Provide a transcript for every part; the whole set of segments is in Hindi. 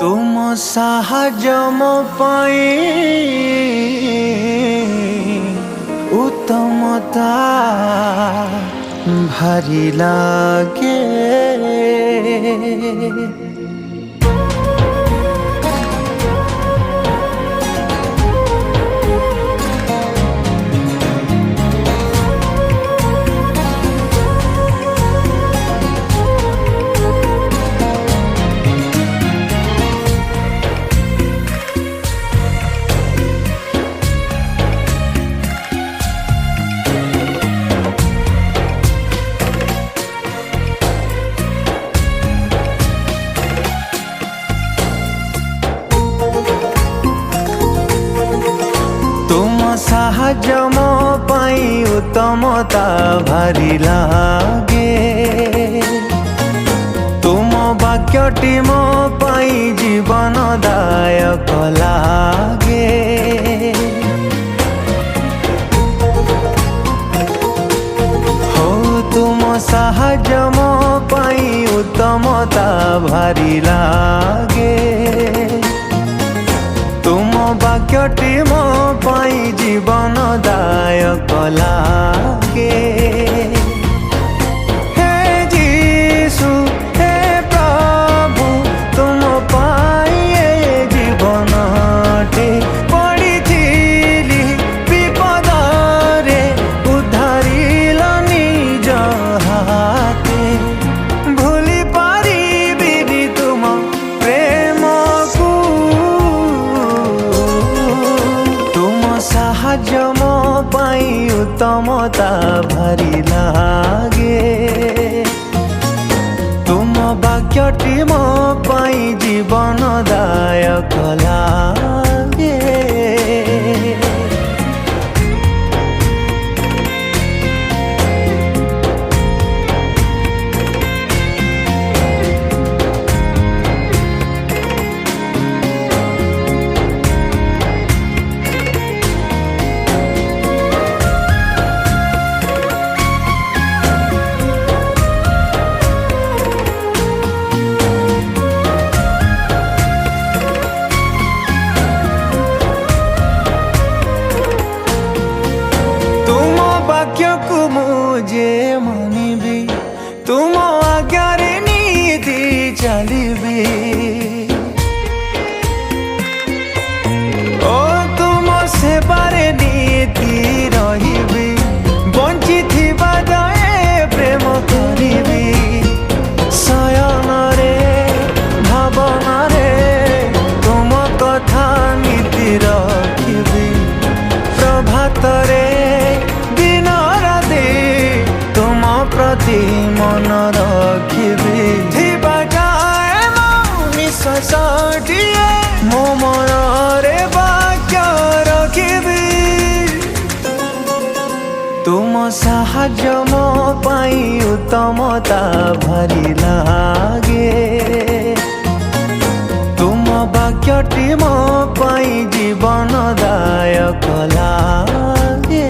तुम साहाय्य मो पाई उत्तमता भारी लागे। साहाय्य मो पाई उत्तमता भारी लागे। तुम वाक्यटी मो पाई जीवनदायक लागे। हो तुम साहाय्य मो पाई उत्तमता भारी लागे। तुम वाक्यटी मो पाई जीवनदायक लागे। हे जीसु हे प्रभु तुम पाई जीवनटे पड़िथिली विपदरे उद्धारिल निज हाते। भूली पारिबिनि तुम प्रेम को। साहाय्य मो पाई उत्तमता भारी लागे। तुम वाक्यटी मो पाई जीवनदायक लागे। मुझे मानिबी तुम आज्ञारे नीति चलिबी। ओ तुम सेवारे नीति रहिबी। बंची थिबा जाए प्रेम करिबी। शयन रे भावना रे तुम कथा नीति रखिबी। प्रभात रे प्रति मन रखिबी। थिबा जाए निश्वासटिए मो मन रे वाक्य रखिबी। तुम साहाय्य मो पाई उत्तमता भारी लागे। तुम वाक्यटी मो पाई जीवनदायक लागे।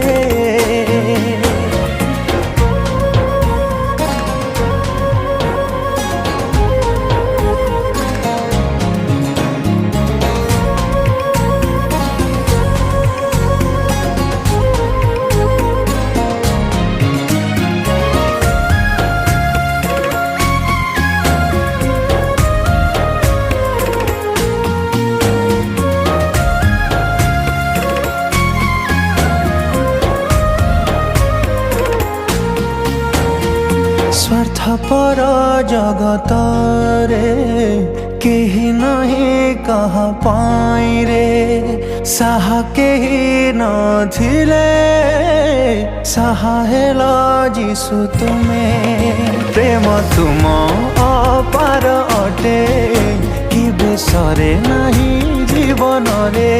स्वार्थपर जगत रे केही नहीं कहा पाई रे। साहा केही नथिले साहा हेला जीसु तुमे। प्रेम तुम अपार अटे कि सरे नहीं जीवन रे।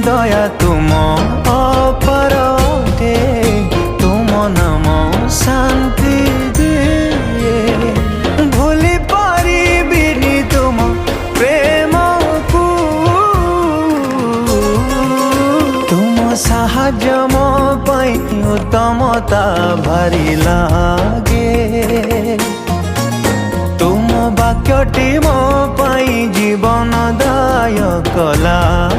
दया तुम अपार अटे तुम नाम शांति। भूली पारिबिनि तुम प्रेम को। तुम साहाय्य मो पाई उत्तमता भारी लागे। तुम वाक्य ବାକ୍ୟଟି ମୋ ପାଇଁ ଜୀବନ ଦାୟ କଲା।